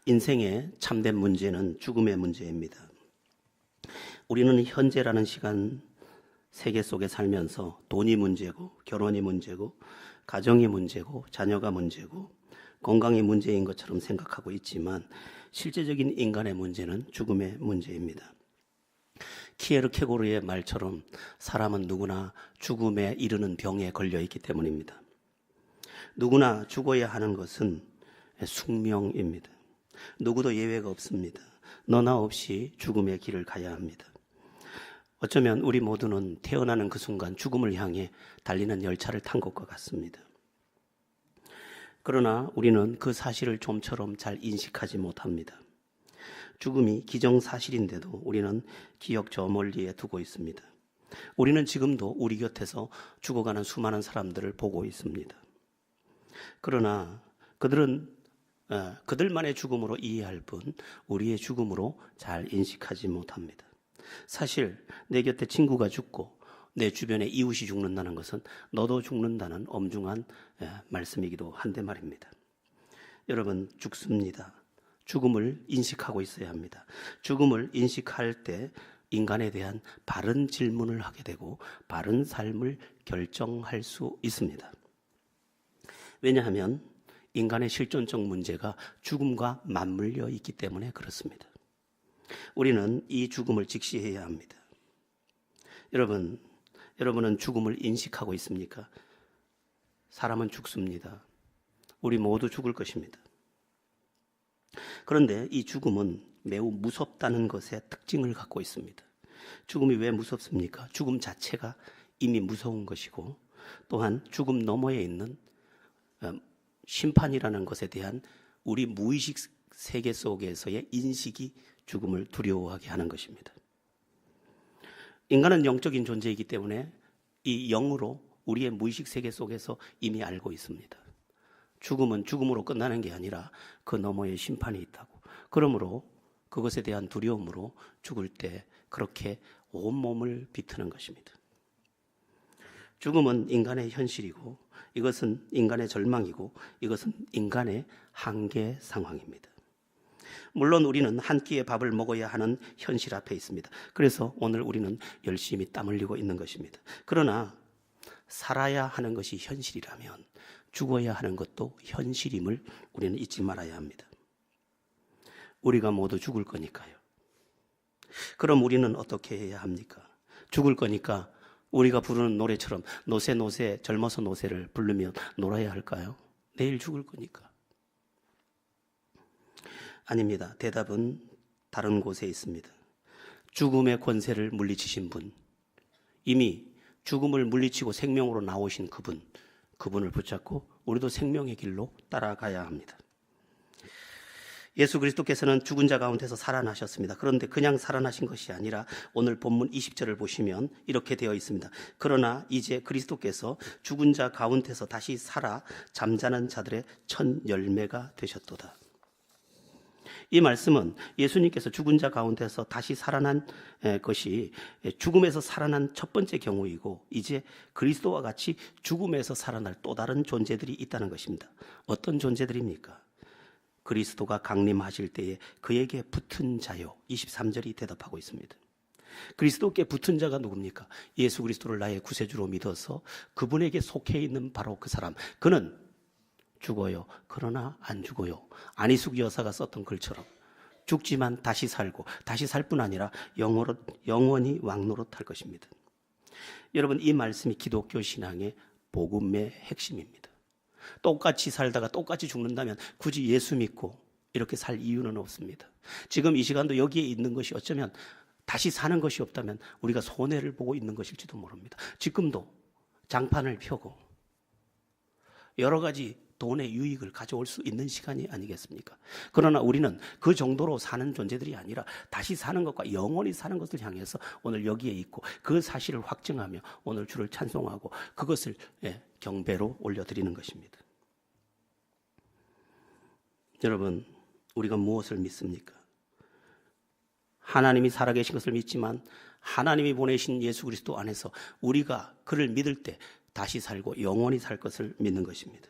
인생의 참된 문제는 죽음의 문제입니다. 우리는 현재라는 시간 세계 속에 살면서 돈이 문제고, 결혼이 문제고, 가정이 문제고, 자녀가 문제고, 건강이 문제인 것처럼 생각하고 있지만 실제적인 인간의 문제는 죽음의 문제입니다. 키에르케고르의 말처럼 사람은 누구나 죽음에 이르는 병에 걸려 있기 때문입니다. 누구나 죽어야 하는 것은 숙명입니다. 누구도 예외가 없습니다. 너나 없이 죽음의 길을 가야 합니다. 어쩌면 우리 모두는 태어나는 그 순간 죽음을 향해 달리는 열차를 탄 것과 같습니다. 그러나 우리는 그 사실을 좀처럼 잘 인식하지 못합니다. 죽음이 기정사실인데도 우리는 기억 저 멀리에 두고 있습니다. 우리는 지금도 우리 곁에서 죽어가는 수많은 사람들을 보고 있습니다. 그러나 그들은 그들만의 죽음으로 이해할 뿐 우리의 죽음으로 잘 인식하지 못합니다. 사실 내 곁에 친구가 죽고 내 주변에 이웃이 죽는다는 것은 너도 죽는다는 엄중한 말씀이기도 한데 말입니다. 여러분, 죽습니다. 죽음을 인식하고 있어야 합니다. 죽음을 인식할 때 인간에 대한 바른 질문을 하게 되고 바른 삶을 결정할 수 있습니다. 왜냐하면 인간의 실존적 문제가 죽음과 맞물려 있기 때문에 그렇습니다. 우리는 이 죽음을 직시해야 합니다. 여러분은 죽음을 인식하고 있습니까? 사람은 죽습니다. 우리 모두 죽을 것입니다. 그런데 이 죽음은 매우 무섭다는 것의 특징을 갖고 있습니다. 죽음이 왜 무섭습니까? 죽음 자체가 이미 무서운 것이고, 또한 죽음 너머에 있는 심판이라는 것에 대한 우리 무의식 세계 속에서의 인식이 죽음을 두려워하게 하는 것입니다. 인간은 영적인 존재이기 때문에 이 영으로 우리의 무의식 세계 속에서 이미 알고 있습니다. 죽음은 죽음으로 끝나는 게 아니라 그 너머에 심판이 있다고. 그러므로 그것에 대한 두려움으로 죽을 때 그렇게 온몸을 비트는 것입니다. 죽음은 인간의 현실이고, 이것은 인간의 절망이고, 이것은 인간의 한계 상황입니다. 물론 우리는 한 끼의 밥을 먹어야 하는 현실 앞에 있습니다. 그래서 오늘 우리는 열심히 땀 흘리고 있는 것입니다. 그러나 살아야 하는 것이 현실이라면 죽어야 하는 것도 현실임을 우리는 잊지 말아야 합니다. 우리가 모두 죽을 거니까요. 그럼 우리는 어떻게 해야 합니까? 죽을 거니까 우리가 부르는 노래처럼 노새 노새 젊어서 노새를 부르며 놀아야 할까요? 내일 죽을 거니까. 아닙니다. 대답은 다른 곳에 있습니다. 죽음의 권세를 물리치신 분, 이미 죽음을 물리치고 생명으로 나오신 그분을 붙잡고 우리도 생명의 길로 따라가야 합니다. 예수 그리스도께서는 죽은 자 가운데서 살아나셨습니다. 그런데 그냥 살아나신 것이 아니라 오늘 본문 20절을 보시면 이렇게 되어 있습니다. 그러나 이제 그리스도께서 죽은 자 가운데서 다시 살아 잠자는 자들의 첫 열매가 되셨도다. 이 말씀은 예수님께서 죽은 자 가운데서 다시 살아난 것이 죽음에서 살아난 첫 번째 경우이고, 이제 그리스도와 같이 죽음에서 살아날 또 다른 존재들이 있다는 것입니다. 어떤 존재들입니까? 그리스도가 강림하실 때에 그에게 붙은 자요. 23절이 대답하고 있습니다. 그리스도께 붙은 자가 누굽니까? 예수 그리스도를 나의 구세주로 믿어서 그분에게 속해 있는 바로 그 사람. 그는 죽어요. 그러나 안 죽어요. 안희숙 여사가 썼던 글처럼 죽지만 다시 살고, 다시 살 뿐 아니라 영원히 왕노릇할 것입니다. 여러분, 이 말씀이 기독교 신앙의 복음의 핵심입니다. 똑같이 살다가 똑같이 죽는다면 굳이 예수 믿고 이렇게 살 이유는 없습니다. 지금 이 시간도 여기에 있는 것이 어쩌면 다시 사는 것이 없다면 우리가 손해를 보고 있는 것일지도 모릅니다. 지금도 장판을 펴고 여러 가지 돈의 유익을 가져올 수 있는 시간이 아니겠습니까? 그러나 우리는 그 정도로 사는 존재들이 아니라 다시 사는 것과 영원히 사는 것을 향해서 오늘 여기에 있고, 그 사실을 확증하며 오늘 주를 찬송하고 그것을 경배로 올려드리는 것입니다. 여러분, 우리가 무엇을 믿습니까? 하나님이 살아계신 것을 믿지만 하나님이 보내신 예수 그리스도 안에서 우리가 그를 믿을 때 다시 살고 영원히 살 것을 믿는 것입니다.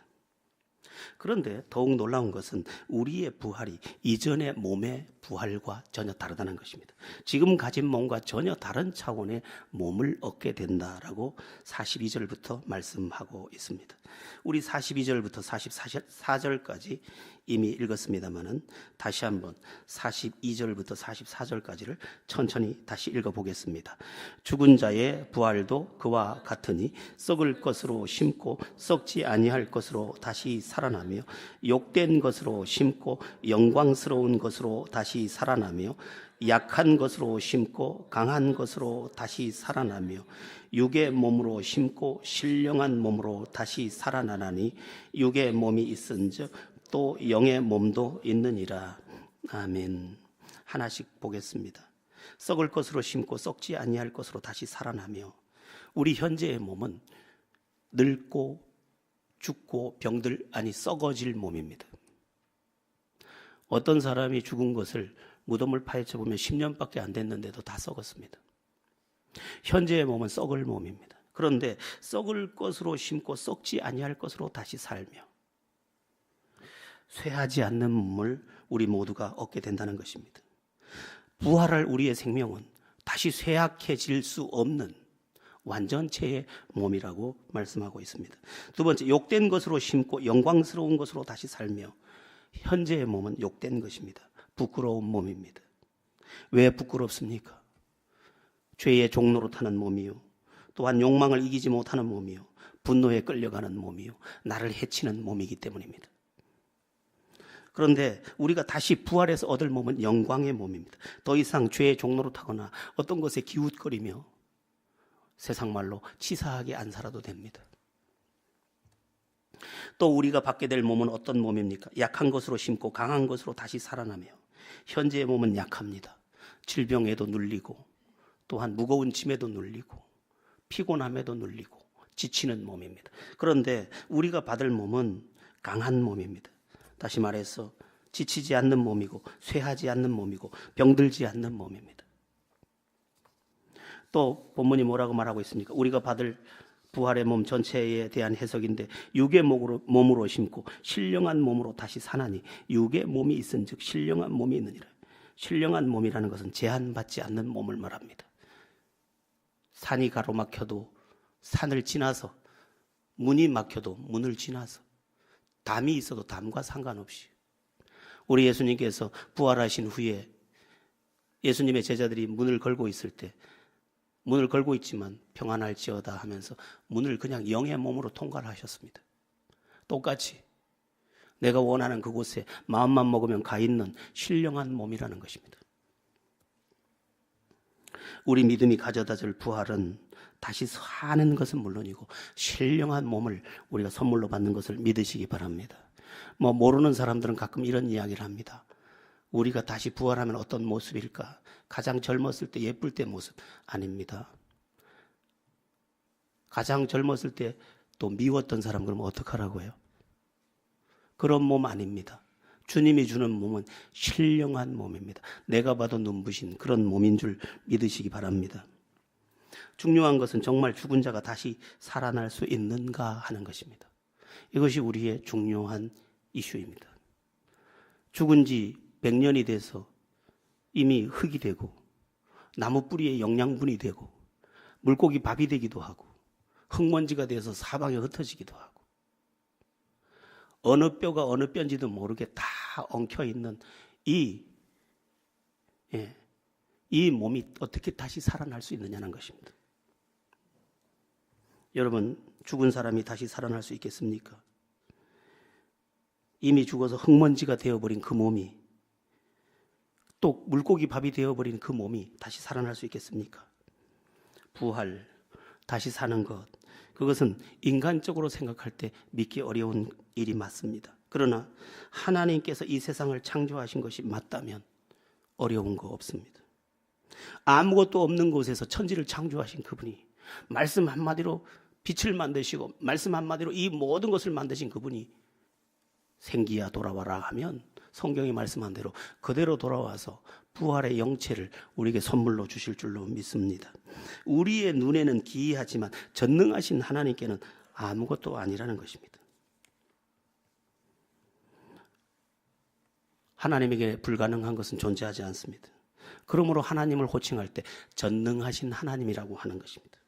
그런데 더욱 놀라운 것은 우리의 부활이 이전의 몸의 부활과 전혀 다르다는 것입니다. 지금 가진 몸과 전혀 다른 차원의 몸을 얻게 된다라고 42절부터 말씀하고 있습니다. 우리 42절부터 44절까지 이미 읽었습니다만은 다시 한번 42절부터 44절까지를 천천히 다시 읽어보겠습니다. 죽은 자의 부활도 그와 같으니 썩을 것으로 심고 썩지 아니할 것으로 다시 살아나며 욕된 것으로 심고 영광스러운 것으로 다시 살아나며 약한 것으로 심고 강한 것으로 다시 살아나며 육의 몸으로 심고 신령한 몸으로 다시 살아나나니 육의 몸이 있은즉 또 영의 몸도 있느니라. 아멘. 하나씩 보겠습니다. 썩을 것으로 심고 썩지 아니할 것으로 다시 살아나며, 우리 현재의 몸은 늙고 죽고 썩어질 몸입니다. 어떤 사람이 죽은 것을 무덤을 파헤쳐 보면 10년밖에 안 됐는데도 다 썩었습니다. 현재의 몸은 썩을 몸입니다. 그런데 썩을 것으로 심고 썩지 아니할 것으로 다시 살며 쇠하지 않는 몸을 우리 모두가 얻게 된다는 것입니다. 부활할 우리의 생명은 다시 쇠약해질 수 없는 완전체의 몸이라고 말씀하고 있습니다. 두 번째, 욕된 것으로 심고 영광스러운 것으로 다시 살며, 현재의 몸은 욕된 것입니다. 부끄러운 몸입니다. 왜 부끄럽습니까? 죄의 종로로 타는 몸이요, 또한 욕망을 이기지 못하는 몸이요, 분노에 끌려가는 몸이요, 나를 해치는 몸이기 때문입니다. 그런데 우리가 다시 부활해서 얻을 몸은 영광의 몸입니다. 더 이상 죄의 종로로 타거나 어떤 것에 기웃거리며 세상 말로 치사하게 안 살아도 됩니다. 또 우리가 받게 될 몸은 어떤 몸입니까? 약한 것으로 심고 강한 것으로 다시 살아나며, 현재의 몸은 약합니다. 질병에도 눌리고 또한 무거운 짐에도 눌리고 피곤함에도 눌리고 지치는 몸입니다. 그런데 우리가 받을 몸은 강한 몸입니다. 다시 말해서 지치지 않는 몸이고 쇠하지 않는 몸이고 병들지 않는 몸입니다. 또 본문이 뭐라고 말하고 있습니까? 우리가 받을 부활의 몸 전체에 대한 해석인데, 육의 몸으로 심고 신령한 몸으로 다시 사나니 육의 몸이 있은즉 신령한 몸이 있느니라. 신령한 몸이라는 것은 제한받지 않는 몸을 말합니다. 산이 가로막혀도 산을 지나서, 문이 막혀도 문을 지나서, 담이 있어도 담과 상관없이, 우리 예수님께서 부활하신 후에 예수님의 제자들이 문을 걸고 있을 때, 문을 걸고 있지만 평안할지어다 하면서 문을 그냥 영의 몸으로 통과를 하셨습니다. 똑같이 내가 원하는 그곳에 마음만 먹으면 가 있는 신령한 몸이라는 것입니다. 우리 믿음이 가져다 줄 부활은 다시 사는 것은 물론이고 신령한 몸을 우리가 선물로 받는 것을 믿으시기 바랍니다. 모르는 사람들은 가끔 이런 이야기를 합니다. 우리가 다시 부활하면 어떤 모습일까? 가장 젊었을 때 예쁠 때 모습. 아닙니다. 가장 젊었을 때 또 미웠던 사람, 그러면 어떡하라고요? 그런 몸 아닙니다. 주님이 주는 몸은 신령한 몸입니다. 내가 봐도 눈부신 그런 몸인 줄 믿으시기 바랍니다. 중요한 것은 정말 죽은 자가 다시 살아날 수 있는가 하는 것입니다. 이것이 우리의 중요한 이슈입니다. 죽은 지 100년이 돼서 이미 흙이 되고 나무 뿌리에 영양분이 되고 물고기 밥이 되기도 하고 흙먼지가 돼서 사방에 흩어지기도 하고 어느 뼈가 어느 뼈인지도 모르게 다 엉켜있는 이 몸이 어떻게 다시 살아날 수 있느냐는 것입니다. 여러분, 죽은 사람이 다시 살아날 수 있겠습니까? 이미 죽어서 흙먼지가 되어버린 그 몸이, 또 물고기 밥이 되어버린 그 몸이 다시 살아날 수 있겠습니까? 부활, 다시 사는 것, 그것은 인간적으로 생각할 때 믿기 어려운 일이 맞습니다. 그러나 하나님께서 이 세상을 창조하신 것이 맞다면 어려운 거 없습니다. 아무것도 없는 곳에서 천지를 창조하신 그분이, 말씀 한마디로 빛을 만드시고 말씀 한마디로 이 모든 것을 만드신 그분이 생기야 돌아와라 하면 성경이 말씀한 대로 그대로 돌아와서 부활의 영체를 우리에게 선물로 주실 줄로 믿습니다. 우리의 눈에는 기이하지만 전능하신 하나님께는 아무것도 아니라는 것입니다. 하나님에게 불가능한 것은 존재하지 않습니다. 그러므로 하나님을 호칭할 때 전능하신 하나님이라고 하는 것입니다.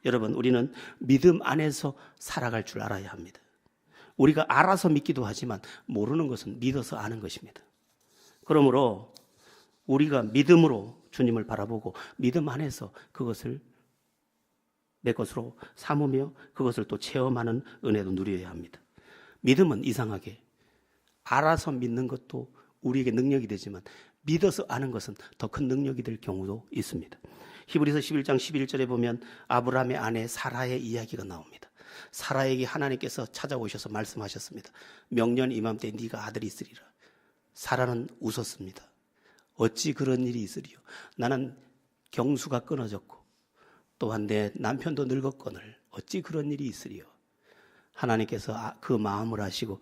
여러분, 우리는 믿음 안에서 살아갈 줄 알아야 합니다. 우리가 알아서 믿기도 하지만 모르는 것은 믿어서 아는 것입니다. 그러므로 우리가 믿음으로 주님을 바라보고 믿음 안에서 그것을 내 것으로 삼으며 그것을 또 체험하는 은혜도 누려야 합니다. 믿음은 이상하게 알아서 믿는 것도 우리에게 능력이 되지만 믿어서 아는 것은 더 큰 능력이 될 경우도 있습니다. 히브리서 11장 11절에 보면 아브라함의 아내 사라의 이야기가 나옵니다. 사라에게 하나님께서 찾아오셔서 말씀하셨습니다. 명년 이맘때 네가 아들이 있으리라. 사라는 웃었습니다. 어찌 그런 일이 있으리요. 나는 경수가 끊어졌고 또한 내 남편도 늙었거늘 어찌 그런 일이 있으리요. 하나님께서 그 마음을 아시고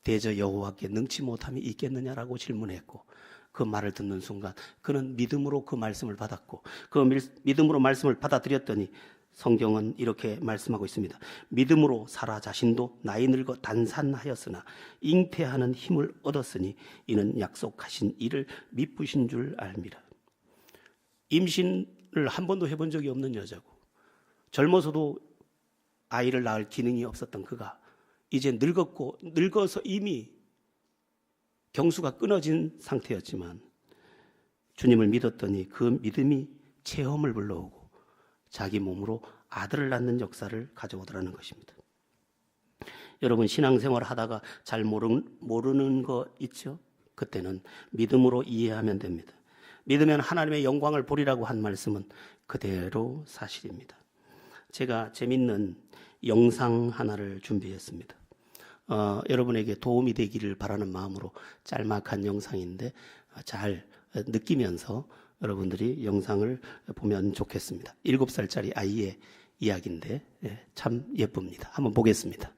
대저 여호와께 능치 못함이 있겠느냐라고 질문했고 그 말을 듣는 순간 그는 믿음으로 그 말씀을 받았고 그 믿음으로 말씀을 받아들였더니 성경은 이렇게 말씀하고 있습니다. 믿음으로 사라 자신도 나이 늙어 단산하였으나 잉태하는 힘을 얻었으니 이는 약속하신 이를 미쁘신 줄 알미라. 임신을 한 번도 해본 적이 없는 여자고 젊어서도 아이를 낳을 기능이 없었던 그가 이제 늙어서 이미 경수가 끊어진 상태였지만 주님을 믿었더니 그 믿음이 체험을 불러오고 자기 몸으로 아들을 낳는 역사를 가져오더라는 것입니다. 여러분, 신앙생활 하다가 잘 모르는 거 있죠? 그때는 믿음으로 이해하면 됩니다. 믿으면 하나님의 영광을 보리라고 한 말씀은 그대로 사실입니다. 제가 재밌는 영상 하나를 준비했습니다. 여러분에게 도움이 되기를 바라는 마음으로 짤막한 영상인데 잘 느끼면서 여러분들이 영상을 보면 좋겠습니다. 7살짜리 아이의 이야기인데 참 예쁩니다. 한번 보겠습니다.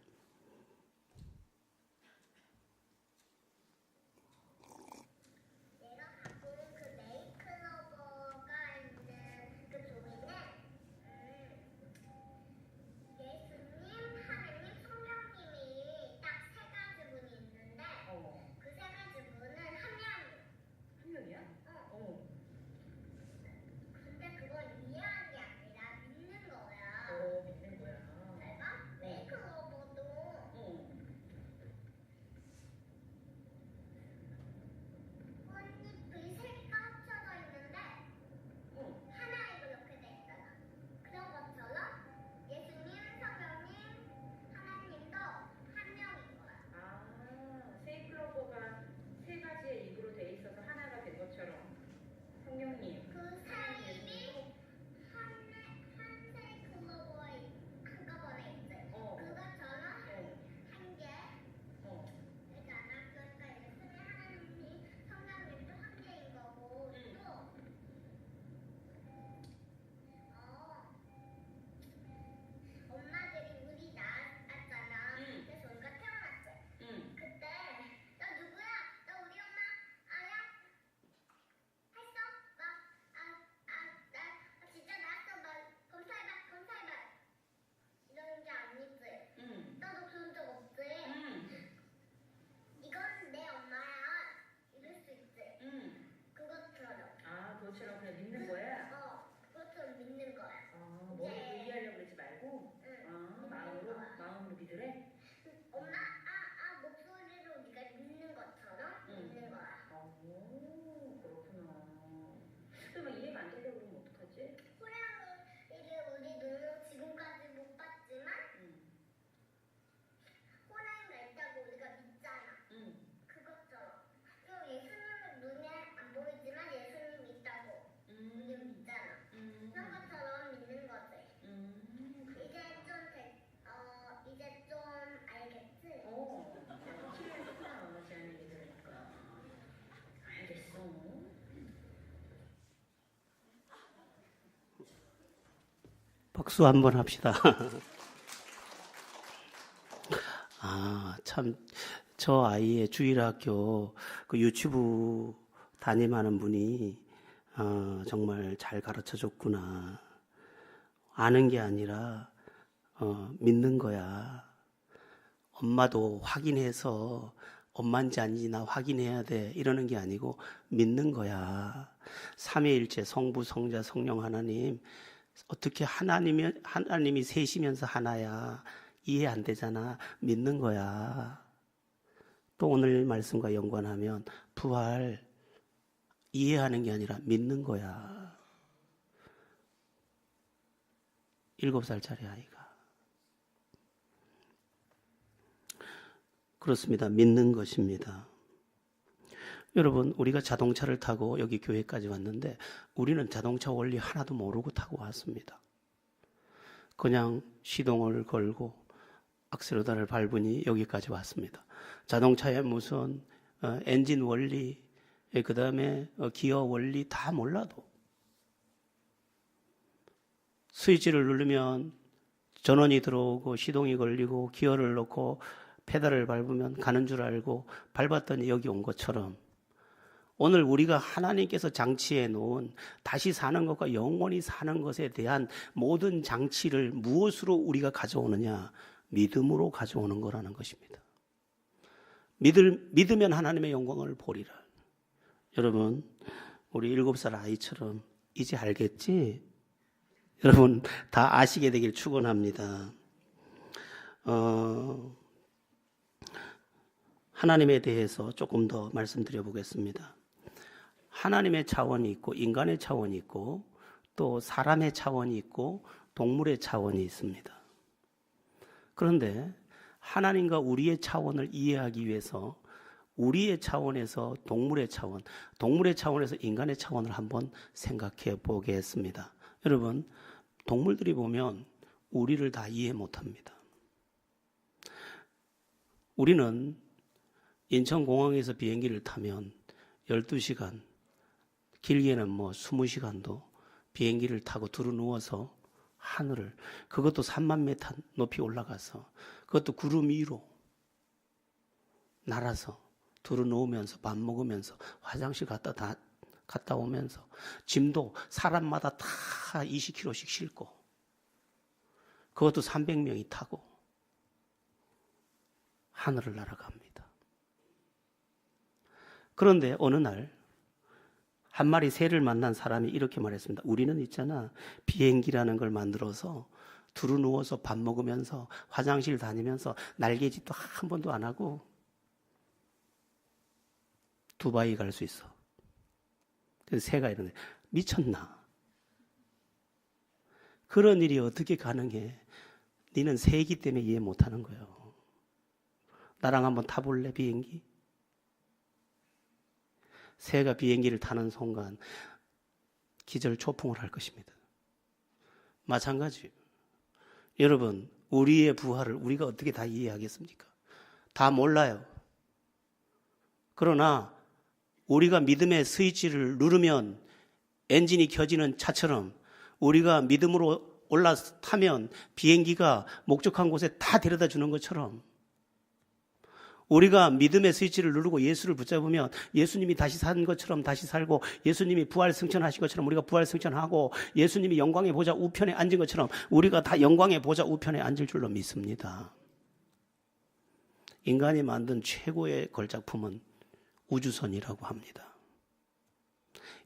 박수 한번 합시다. 참, 저 아이의 주일학교 그 유치부 담임하는 분이 정말 잘 가르쳐 줬구나. 아는 게 아니라 믿는 거야. 엄마도 확인해서 엄마인지 아닌지 나 확인해야 돼 이러는 게 아니고 믿는 거야. 삼위일체 성부 성자 성령 하나님, 어떻게 하나님이 셋이면서 하나야, 이해 안 되잖아. 믿는 거야. 또 오늘 말씀과 연관하면 부활 이해하는 게 아니라 믿는 거야. 7살짜리 아이가. 그렇습니다. 믿는 것입니다. 여러분, 우리가 자동차를 타고 여기 교회까지 왔는데 우리는 자동차 원리 하나도 모르고 타고 왔습니다. 그냥 시동을 걸고 악셀레터를 밟으니 여기까지 왔습니다. 자동차의 무슨 엔진 원리, 그 다음에 기어 원리 다 몰라도 스위치를 누르면 전원이 들어오고 시동이 걸리고 기어를 넣고 페달을 밟으면 가는 줄 알고 밟았더니 여기 온 것처럼 오늘 우리가 하나님께서 장치해 놓은 다시 사는 것과 영원히 사는 것에 대한 모든 장치를 무엇으로 우리가 가져오느냐? 믿음으로 가져오는 거라는 것입니다. 믿으면 하나님의 영광을 보리라. 여러분, 우리 7살 아이처럼 이제 알겠지? 여러분 다 아시게 되길 축원합니다. 하나님에 대해서 조금 더 말씀드려 보겠습니다. 하나님의 차원이 있고 인간의 차원이 있고 또 사람의 차원이 있고 동물의 차원이 있습니다. 그런데 하나님과 우리의 차원을 이해하기 위해서 우리의 차원에서 동물의 차원, 동물의 차원에서 인간의 차원을 한번 생각해 보겠습니다. 여러분, 동물들이 보면 우리를 다 이해 못합니다. 우리는 인천공항에서 비행기를 타면 12시간, 길게는 20시간도 비행기를 타고 두루누워서 하늘을, 그것도 3만 미터 높이 올라가서, 그것도 구름 위로 날아서 두루누우면서 밥 먹으면서 화장실 갔다 오면서 짐도 사람마다 다 20kg씩 싣고, 그것도 300명이 타고 하늘을 날아갑니다. 그런데 어느 날 한 마리 새를 만난 사람이 이렇게 말했습니다. 우리는 있잖아, 비행기라는 걸 만들어서 두루누워서 밥 먹으면서 화장실 다니면서 날개짓도 한 번도 안 하고 두바이 갈 수 있어. 그래서 새가 이러네. 미쳤나? 그런 일이 어떻게 가능해? 니는 새이기 때문에 이해 못하는 거예요. 나랑 한번 타볼래, 비행기? 새가 비행기를 타는 순간 기절초풍을 할 것입니다. 마찬가지예요. 여러분, 우리의 부활을 우리가 어떻게 다 이해하겠습니까? 다 몰라요. 그러나 우리가 믿음의 스위치를 누르면 엔진이 켜지는 차처럼 우리가 믿음으로 올라타면 비행기가 목적한 곳에 다 데려다 주는 것처럼 우리가 믿음의 스위치를 누르고 예수를 붙잡으면 예수님이 다시 산 것처럼 다시 살고, 예수님이 부활 승천하신 것처럼 우리가 부활 승천하고, 예수님이 영광의 보좌 우편에 앉은 것처럼 우리가 다 영광의 보좌 우편에 앉을 줄로 믿습니다. 인간이 만든 최고의 걸작품은 우주선이라고 합니다.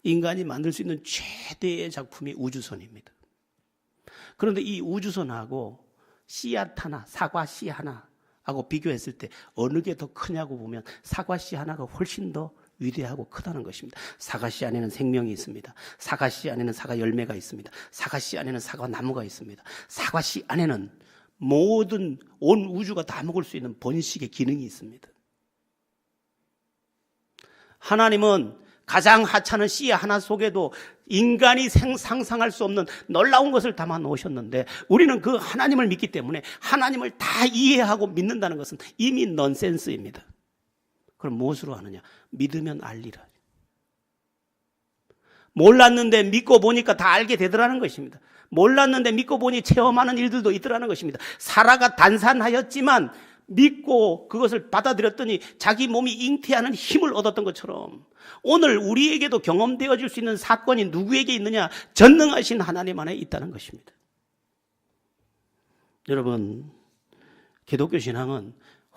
인간이 만들 수 있는 최대의 작품이 우주선입니다. 그런데 이 우주선하고 씨앗 하나, 사과 씨 하나 하고 비교했을 때 어느 게 더 크냐고 보면 사과씨 하나가 훨씬 더 위대하고 크다는 것입니다. 사과씨 안에는 생명이 있습니다. 사과씨 안에는 사과 열매가 있습니다. 사과씨 안에는 사과 나무가 있습니다. 사과씨 안에는 모든 온 우주가 다 먹을 수 있는 번식의 기능이 있습니다. 하나님은 가장 하찮은 씨 하나 속에도 인간이 상상할 수 없는 놀라운 것을 담아 놓으셨는데, 우리는 그 하나님을 믿기 때문에 하나님을 다 이해하고 믿는다는 것은 이미 넌센스입니다. 그럼 무엇으로 하느냐? 믿으면 알리라. 몰랐는데 믿고 보니까 다 알게 되더라는 것입니다. 몰랐는데 믿고 보니 체험하는 일들도 있더라는 것입니다. 사라가 단산하였지만 믿고 그것을 받아들였더니 자기 몸이 잉태하는 힘을 얻었던 것처럼 오늘 우리에게도 경험되어질 수 있는 사건이 누구에게 있느냐? 전능하신 하나님 안에 있다는 것입니다. 여러분, 기독교 신앙은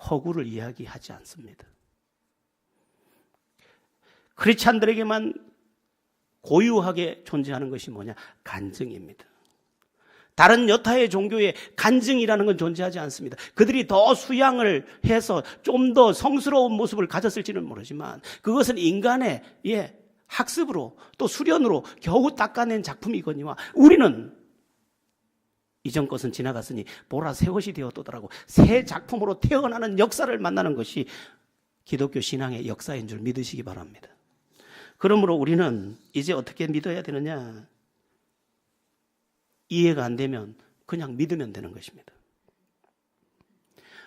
허구를 이야기하지 않습니다. 크리스찬들에게만 고유하게 존재하는 것이 뭐냐? 간증입니다. 다른 여타의 종교에 간증이라는 건 존재하지 않습니다. 그들이 더 수양을 해서 좀 더 성스러운 모습을 가졌을지는 모르지만 그것은 인간의 학습으로 또 수련으로 겨우 닦아낸 작품이거니와 우리는 이전 것은 지나갔으니 보라 새 것이 되었도다라고 새 작품으로 태어나는 역사를 만나는 것이 기독교 신앙의 역사인 줄 믿으시기 바랍니다. 그러므로 우리는 이제 어떻게 믿어야 되느냐? 이해가 안 되면 그냥 믿으면 되는 것입니다.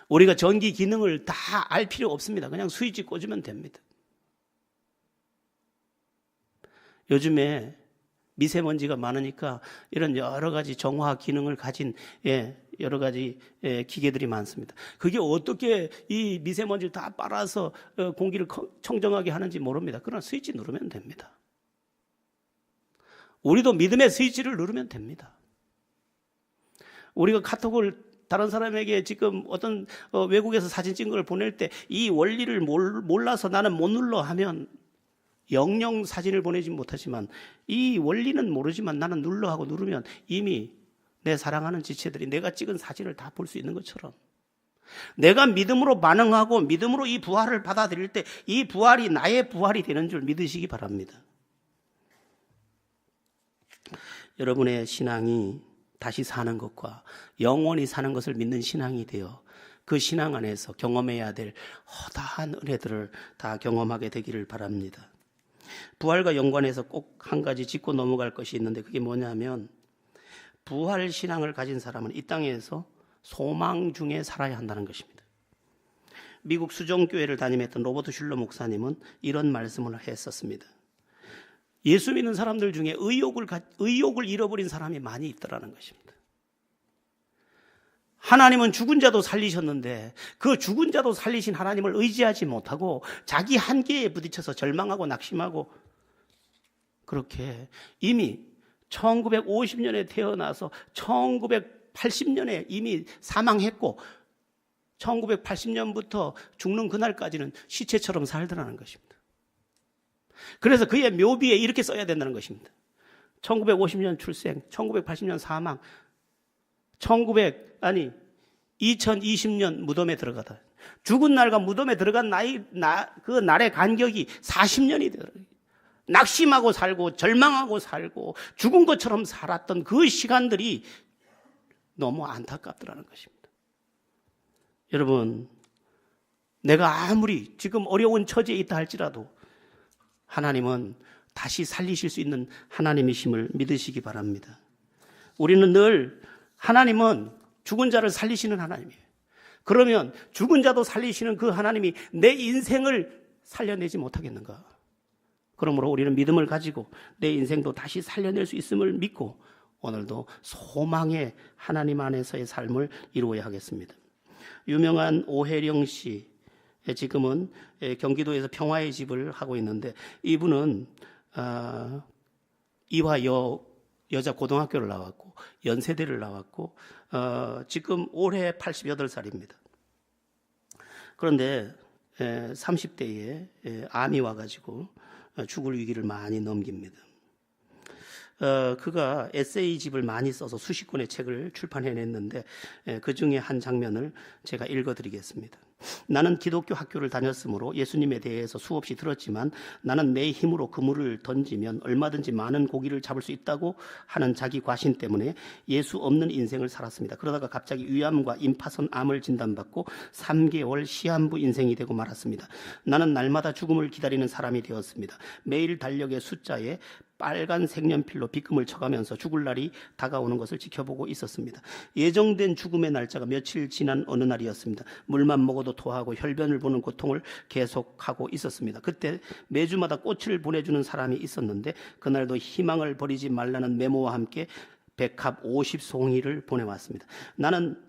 우리가 전기 기능을 다 알 필요 없습니다. 그냥 스위치 꽂으면 됩니다. 요즘에 미세먼지가 많으니까 이런 여러 가지 정화 기능을 가진 여러 가지 기계들이 많습니다. 그게 어떻게 이 미세먼지를 다 빨아서 공기를 청정하게 하는지 모릅니다. 그러나 스위치 누르면 됩니다. 우리도 믿음의 스위치를 누르면 됩니다. 우리가 카톡을 다른 사람에게 지금 어떤 외국에서 사진 찍은 걸 보낼 때 이 원리를 몰라서 나는 못 눌러 하면 영영 사진을 보내지 못하지만 이 원리는 모르지만 나는 눌러 하고 누르면 이미 내 사랑하는 지체들이 내가 찍은 사진을 다 볼 수 있는 것처럼 내가 믿음으로 반응하고 믿음으로 이 부활을 받아들일 때 이 부활이 나의 부활이 되는 줄 믿으시기 바랍니다. 여러분의 신앙이 다시 사는 것과 영원히 사는 것을 믿는 신앙이 되어 그 신앙 안에서 경험해야 될 허다한 은혜들을 다 경험하게 되기를 바랍니다. 부활과 연관해서 꼭 한 가지 짚고 넘어갈 것이 있는데 그게 뭐냐면 부활 신앙을 가진 사람은 이 땅에서 소망 중에 살아야 한다는 것입니다. 미국 수정교회를 담임했던 로버트 슐러 목사님은 이런 말씀을 했었습니다. 예수 믿는 사람들 중에 의욕을 잃어버린 사람이 많이 있더라는 것입니다. 하나님은 죽은 자도 살리셨는데 그 죽은 자도 살리신 하나님을 의지하지 못하고 자기 한계에 부딪혀서 절망하고 낙심하고 그렇게 이미 1950년에 태어나서 1980년에 이미 사망했고 1980년부터 죽는 그날까지는 시체처럼 살더라는 것입니다. 그래서 그의 묘비에 이렇게 써야 된다는 것입니다. 1950년 출생, 1980년 사망, 2020년 무덤에 들어가다. 죽은 날과 무덤에 들어간 그 날의 간격이 40년이 되더라고요. 낙심하고 살고 절망하고 살고 죽은 것처럼 살았던 그 시간들이 너무 안타깝더라는 것입니다. 여러분, 내가 아무리 지금 어려운 처지에 있다 할지라도 하나님은 다시 살리실 수 있는 하나님이심을 믿으시기 바랍니다. 우리는 늘 하나님은 죽은 자를 살리시는 하나님이에요. 그러면 죽은 자도 살리시는 그 하나님이 내 인생을 살려내지 못하겠는가? 그러므로 우리는 믿음을 가지고 내 인생도 다시 살려낼 수 있음을 믿고 오늘도 소망의 하나님 안에서의 삶을 이루어야 하겠습니다. 유명한 오혜령 씨, 지금은 경기도에서 평화의 집을 하고 있는데 이분은 이화 여자 고등학교를 나왔고 연세대를 나왔고 지금 올해 88살입니다. 그런데 30대에 암이 와가지고 죽을 위기를 많이 넘깁니다. 그가 에세이집을 많이 써서 수십 권의 책을 출판해냈는데 그 중에 한 장면을 제가 읽어드리겠습니다. 나는 기독교 학교를 다녔으므로 예수님에 대해서 수없이 들었지만 나는 내 힘으로 그물을 던지면 얼마든지 많은 고기를 잡을 수 있다고 하는 자기 과신 때문에 예수 없는 인생을 살았습니다. 그러다가 갑자기 위암과 임파선 암을 진단받고 3개월 시한부 인생이 되고 말았습니다. 나는 날마다 죽음을 기다리는 사람이 되었습니다. 매일 달력의 숫자에 빨간 색연필로 빗금을 쳐가면서 죽을 날이 다가오는 것을 지켜보고 있었습니다. 예정된 죽음의 날짜가 며칠 지난 어느 날이었습니다. 물만 먹어도 토하고 혈변을 보는 고통을 계속하고 있었습니다. 그때 매주마다 꽃을 보내주는 사람이 있었는데 그날도 희망을 버리지 말라는 메모와 함께 백합 50송이를 보내왔습니다. 나는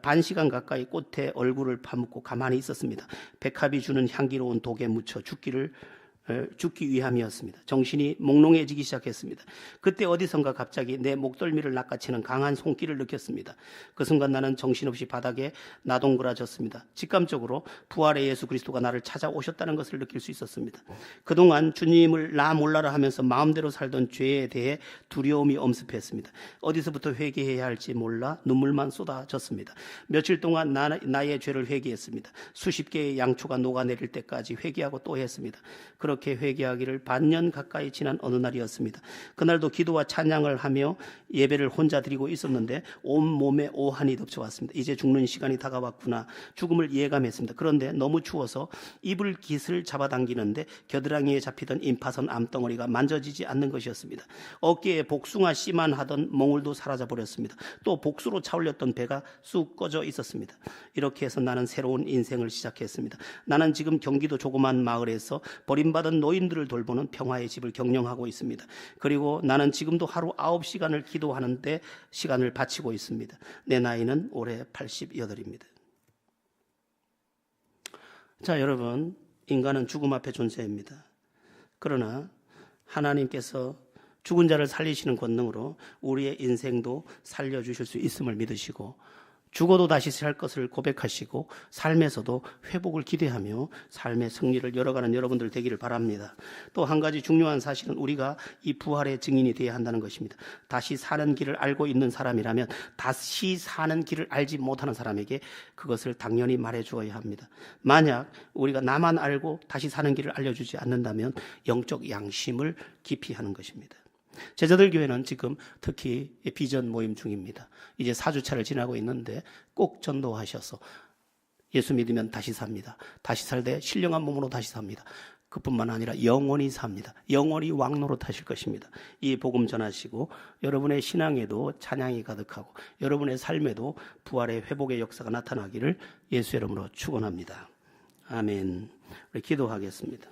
반 시간 가까이 꽃에 얼굴을 파묻고 가만히 있었습니다. 백합이 주는 향기로운 독에 묻혀 죽기를 죽기 위함이었습니다. 정신이 몽롱해지기 시작했습니다. 그때 어디선가 갑자기 내 목덜미를 낚아채는 강한 손길을 느꼈습니다. 그 순간 나는 정신없이 바닥에 나동그라졌습니다. 직감적으로 부활의 예수 그리스도가 나를 찾아오셨다는 것을 느낄 수 있었습니다. 그동안 주님을 나 몰라라 하면서 마음대로 살던 죄에 대해 두려움이 엄습했습니다. 어디서부터 회개해야 할지 몰라 눈물만 쏟아졌습니다. 며칠 동안 나의 죄를 회개했습니다. 수십 개의 양초가 녹아내릴 때까지 회개하고 또 했습니다. 그렇게 회개하기를 반년 가까이 지난 어느 날이었습니다. 그날도 기도와 찬양을 하며 예배를 혼자 드리고 있었는데 온몸에 오한이 덮쳐왔습니다. 이제 죽는 시간이 다가왔구나. 죽음을 예감했습니다. 그런데 너무 추워서 이불 깃을 잡아당기는데 겨드랑이에 잡히던 임파선 암덩어리가 만져지지 않는 것이었습니다. 어깨에 복숭아 씨만 하던 몽울도 사라져버렸습니다. 또 복수로 차올렸던 배가 쑥 꺼져 있었습니다. 이렇게 해서 나는 새로운 인생을 시작했습니다. 나는 지금 경기도 조그만 마을에서 버림받은 노인들을 돌보는 평화의 집을 경영하고 있습니다. 그리고 나는 지금도 하루 9시간을 기도하는데 시간을 바치고 있습니다. 내 나이는 올해 88입니다. 자, 여러분, 인간은 죽음 앞에 존재입니다. 그러나 하나님께서 죽은 자를 살리시는 권능으로 우리의 인생도 살려주실 수 있음을 믿으시고 죽어도 다시 살 것을 고백하시고 삶에서도 회복을 기대하며 삶의 승리를 열어가는 여러분들 되기를 바랍니다. 또 한 가지 중요한 사실은 우리가 이 부활의 증인이 되어야 한다는 것입니다. 다시 사는 길을 알고 있는 사람이라면 다시 사는 길을 알지 못하는 사람에게 그것을 당연히 말해 주어야 합니다. 만약 우리가 나만 알고 다시 사는 길을 알려주지 않는다면 영적 양심을 기피하는 것입니다. 제자들 교회는 지금 특히 비전 모임 중입니다. 이제 4주차를 지나고 있는데 꼭 전도하셔서 예수 믿으면 다시 삽니다. 다시 살되 신령한 몸으로 다시 삽니다. 그뿐만 아니라 영원히 삽니다. 영원히 왕노릇하실 것입니다. 이 복음 전하시고 여러분의 신앙에도 찬양이 가득하고 여러분의 삶에도 부활의 회복의 역사가 나타나기를 예수 이름으로 축원합니다. 아멘. 우리 기도하겠습니다.